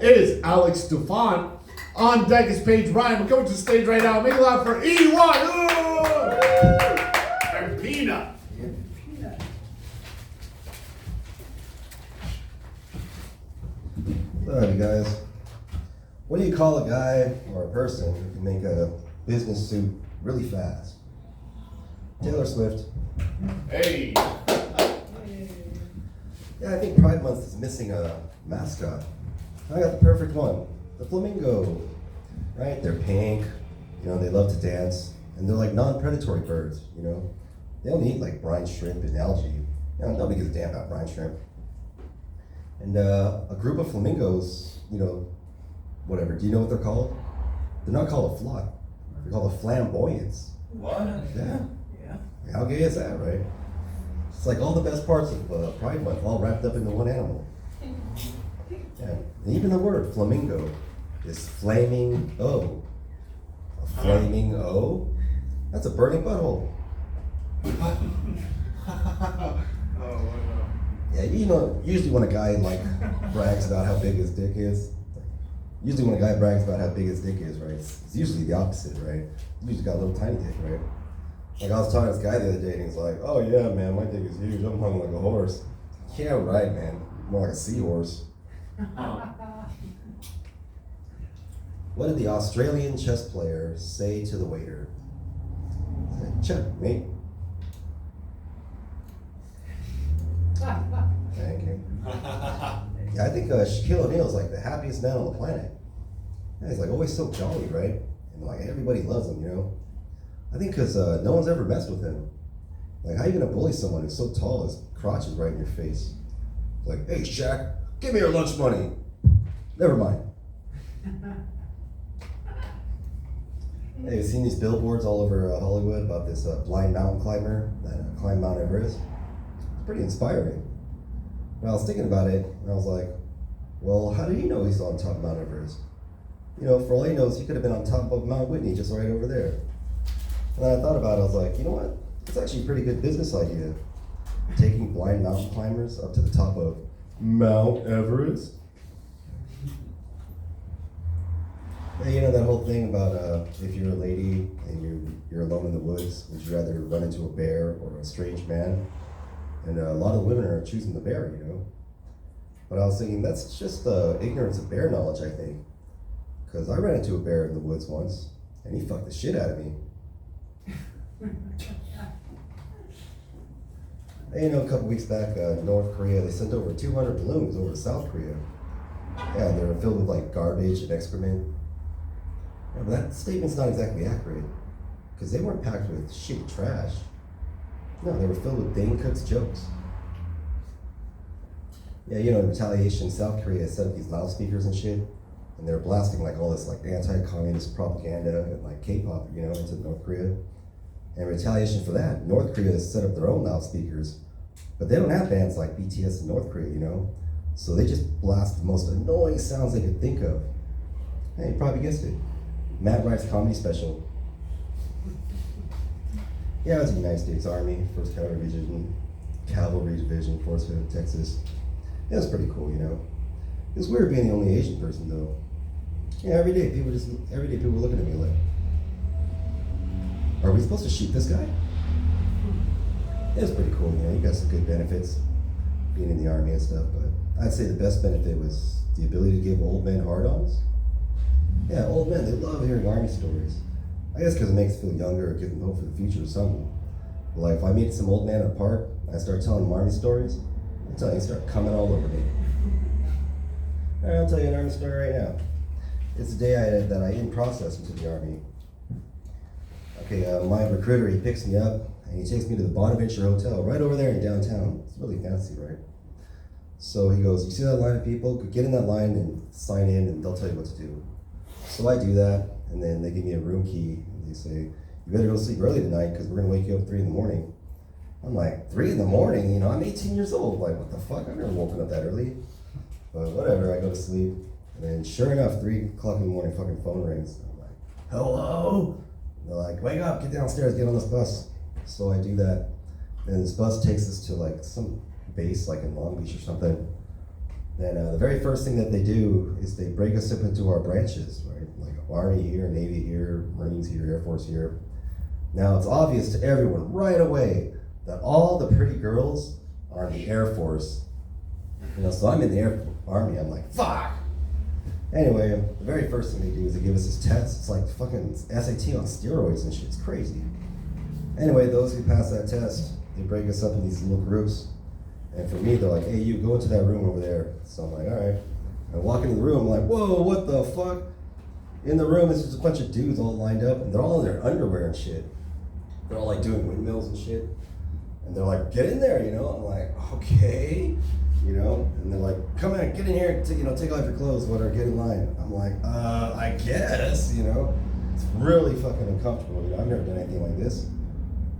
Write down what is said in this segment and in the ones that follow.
Is Alex Stefan. On deck is Paige Ryan. We're coming to the stage right now. Make it loud for E1. And Peanut. Alright, guys. What do you call a guy or a person who can make a business suit really fast? Taylor Swift. Hey. Yeah, I think Pride Month is missing a mascot. I got the perfect one. The flamingo. Right? They're pink. They love to dance. And they're like non-predatory birds, They don't eat like brine shrimp and algae. Nobody gives a damn about brine shrimp. And a group of flamingos, whatever. Do you know what they're called? They're not called a flock. They're called a flamboyance. What? Yeah. How gay is that, right? It's like all the best parts of Pride Month all wrapped up into one animal. Yeah. And even the word flamingo is flaming O. A flaming O? That's a burning butthole. Yeah, usually when a guy brags about how big his dick is, right? It's usually the opposite, right? You usually got a little tiny dick, right? Like I was talking to this guy the other day and he's like, "Oh yeah, man, my dick is huge. I'm hung like a horse." Yeah, right, man. More like a seahorse. What did the Australian chess player say to the waiter? He said, "Checkmate." Thank you. Yeah, I think Shaquille O'Neal is like the happiest man on the planet. Yeah, he's like always so jolly, right? And like everybody loves him, I think because no one's ever messed with him. Like, how you gonna bully someone who's so tall his crotch is right in your face? Like, "Hey, Shaq, give me your lunch money." Never mind. Hey, you seen these billboards all over Hollywood about this blind mountain climber that climbed Mount Everest? It's pretty inspiring. But I was thinking about it, and I was like, well, how do you know he's on top of Mount Everest? For all he knows, he could have been on top of Mount Whitney, just right over there. And then I thought about it, I was like, you know what? It's actually a pretty good business idea. Taking blind mountain climbers up to the top of Mount Everest. Yeah, that whole thing about if you're a lady and you're alone in the woods, would you rather run into a bear or a strange man? And a lot of women are choosing the bear, But I was thinking that's just ignorance of bear knowledge, I think. Because I ran into a bear in the woods once, and he fucked the shit out of me. Hey, a couple weeks back, North Korea, they sent over 200 balloons over to South Korea. Yeah, they were filled with like garbage and excrement. Yeah, but that statement's not exactly accurate, because they weren't packed with shitty trash. No, they were filled with Dane Cook's jokes. Yeah, in retaliation, South Korea set up these loudspeakers and shit, and they're blasting like all this like anti-communist propaganda and like K-pop, into North Korea. And in retaliation for that, North Korea has set up their own loudspeakers, but they don't have bands like BTS in North Korea, So they just blast the most annoying sounds they could think of. Hey, you probably guessed it. Matt Rife's comedy special. Yeah, I was in the United States Army, 1st Cavalry Division, Fort Smith, Texas. It was pretty cool, It was weird being the only Asian person, though. Yeah, every day people were looking at me like, "Are we supposed to shoot this guy?" It was pretty cool, You got some good benefits being in the Army and stuff, but I'd say the best benefit was the ability to give old men hard-ons. Yeah, old men, they love hearing Army stories. I guess because it makes them feel younger or gives them hope for the future or something. But like, if I meet some old man in a park and I start telling them Army stories, I'm telling you, they start coming all over me. All right, I'll tell you an Army story right now. It's the day that I in process into the Army. Okay, my recruiter, he picks me up and he takes me to the Bonaventure Hotel right over there in downtown. It's really fancy, right? So he goes, "You see that line of people? Get in that line and sign in and they'll tell you what to do." So I do that, and then they give me a room key, and they say, "You better go sleep early tonight because we're going to wake you up at 3 in the morning." I'm like, 3 in the morning? I'm 18 years old. Like, what the fuck? I've never woken up that early. But whatever, I go to sleep. And then sure enough, 3 o'clock in the morning, fucking phone rings. I'm like, "Hello?" And they're like, "Wake up, get downstairs, get on this bus." So I do that. And this bus takes us to like some base, like in Long Beach or something. Then the very first thing that they do is they break us up into our branches, right? Like Army here, Navy here, Marines here, Air Force here. Now it's obvious to everyone right away that all the pretty girls are in the Air Force. So I'm in the Army. I'm like, fuck. Anyway, the very first thing they do is they give us this test. It's like fucking SAT on steroids and shit. It's crazy. Anyway, those who pass that test, they break us up in these little groups. And for me, they're like, hey, you go into that room over there. So I'm like, all right. I walk into the room, I'm like, whoa, what the fuck? In the room, it's just a bunch of dudes all lined up, and they're all in their underwear and shit. They're all like doing windmills and shit. And they're like, get in there, I'm like, okay. And they're like, come on, get in here, take off your clothes, whatever, get in line. I'm like, I guess, It's really fucking uncomfortable, I've never done anything like this.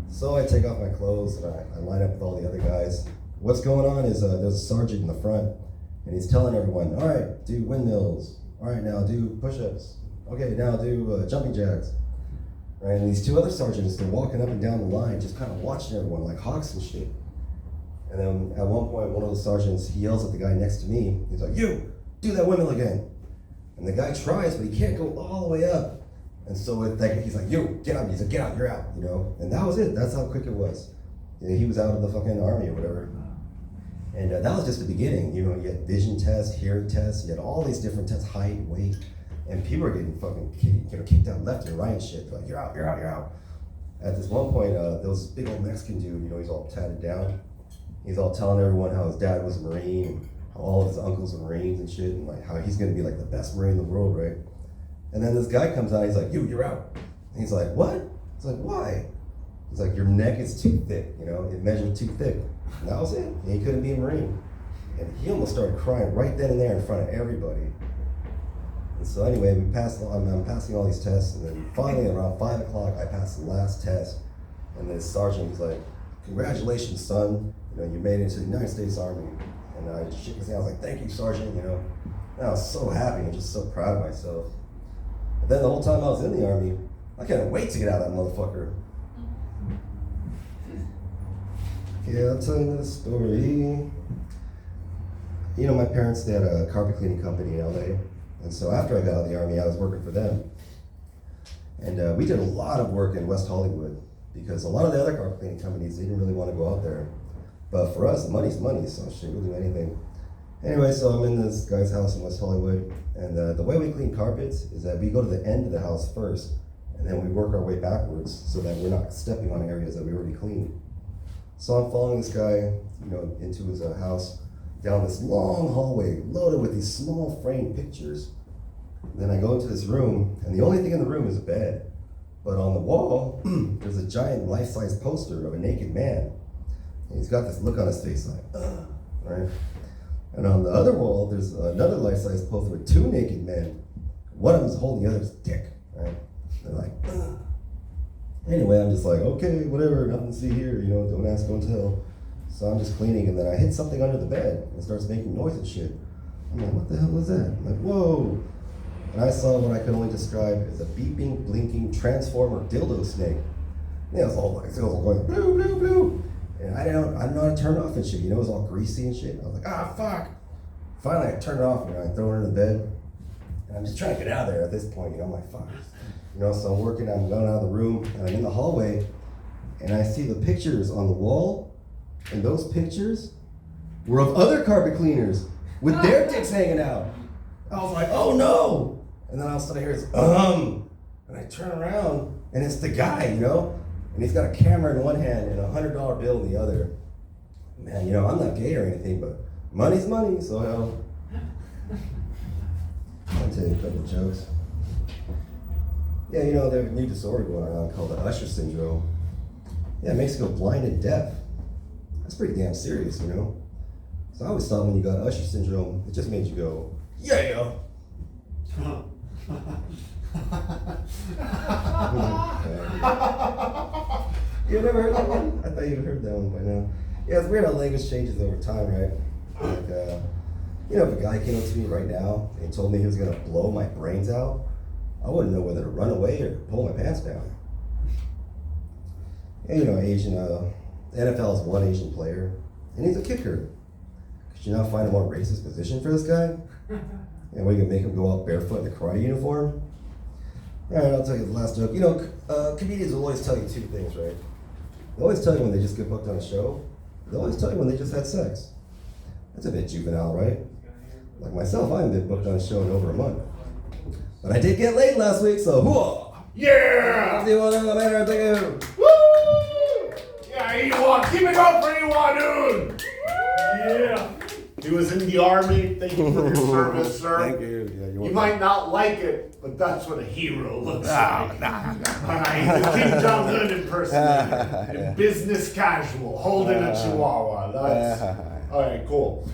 So I take off my clothes and I line up with all the other guys. What's going on is there's a sergeant in the front, and he's telling everyone, all right, do windmills. All right, now do push-ups. Okay, now do jumping jacks. Right, and these two other sergeants, they're walking up and down the line, just kind of watching everyone like hawks and shit. And then at one point, one of the sergeants, he yells at the guy next to me. He's like, you, do that windmill again. And the guy tries, but he can't go all the way up. And so he's like, you, get out. He's like, get out, you're out, And that was it. That's how quick it was. He was out of the fucking Army or whatever. And that was just the beginning. You had vision tests, hearing tests, you had all these different tests, height, weight. And people are getting fucking kicked out left and right and shit. They're like, you're out, you're out, you're out. At this one point, there was this big old Mexican dude, he's all tatted down. He's all telling everyone how his dad was a Marine, and how all of his uncles are Marines and shit, and like how he's gonna be like the best Marine in the world, right? And then this guy comes out, he's like, you're out. And he's like, what? He's like, why? He's like, your neck is too thick, it measured too thick. And that was it. And he couldn't be a Marine. And he almost started crying right then and there in front of everybody. And so anyway, I'm passing all these tests, and then finally around 5 o'clock, I passed the last test. And this sergeant was like, congratulations, son. You made it into the United States Army. And I just shook his hand. I was like, thank you, Sergeant. And I was so happy and just so proud of myself. But then the whole time I was in the Army, I couldn't wait to get out of that motherfucker. Okay, I'll tell you the story. My parents, they had a carpet cleaning company in LA. And so after I got out of the Army, I was working for them. And we did a lot of work in West Hollywood because a lot of the other carpet cleaning companies, they didn't really want to go out there. But for us, money's money, so shit, we'll do anything. Anyway, so I'm in this guy's house in West Hollywood, and the way we clean carpets is that we go to the end of the house first, and then we work our way backwards so that we're not stepping on areas that we already cleaned. So I'm following this guy, into his house, down this long hallway loaded with these small framed pictures. Then I go into this room, and the only thing in the room is a bed. But on the wall, there's a giant life-size poster of a naked man. And he's got this look on his face like, right? And on the other wall, there's another life-size poster with two naked men. One of them's holding the other's dick, right? They're like, ugh. Anyway, I'm just like, okay, whatever, nothing to see here, don't ask, don't tell. So I'm just cleaning, and then I hit something under the bed, and it starts making noise and shit. I'm like, what the hell was that? I'm like, whoa. And I saw what I could only describe as a beeping, blinking, transformer dildo snake. And it was all going, blue, blue, blue. And I didn't know how to turn it off and shit, it was all greasy and shit. I was like, fuck. Finally, I turned it off, I throw her in the bed. And I'm just trying to get out of there at this point, I'm like, fuck. So I'm working, I'm going out of the room, and I'm in the hallway, and I see the pictures on the wall, and those pictures were of other carpet cleaners with their dicks hanging out. I was like, oh no! And then all of a sudden I hear this, and I turn around, and it's the guy, and he's got a camera in one hand and a $100 bill in the other. Man, I'm not gay or anything, but money's money, so hell. I'll tell you a couple of jokes. Yeah, there's a new disorder going around called the Usher syndrome. Yeah, it makes you go blind and deaf. That's pretty damn serious, So I always thought when you got Usher syndrome, it just made you go, yeah. You never heard that one? I thought you heard that one by now. Yeah, it's weird how language changes over time, right? Like, if a guy came up to me right now and told me he was gonna blow my brains out, I wouldn't know whether to run away or pull my pants down. And Asian, the NFL has one Asian player, and he's a kicker. Should you not find a more racist position for this guy? And we can make him go out barefoot in a karate uniform? Alright, I'll tell you the last joke. You know, comedians will always tell you two things, right? They always tell you when they just get booked on a show. They always tell you when they just had sex. That's a bit juvenile, right? Like myself, I haven't been booked on a show in over a month. But I did get laid last week, so hoo-ah! Yeah! See you on the matter, thank you. Woo! Yeah, Ewan, keep it up for Ewan, dude! Yeah! He was in the army. Thank you for your service, sir. Thank you. Yeah, You might not like it, but that's what a hero looks like. He's a Kim Jong-un impersonator. In business casual, holding a chihuahua. That's all right. Cool.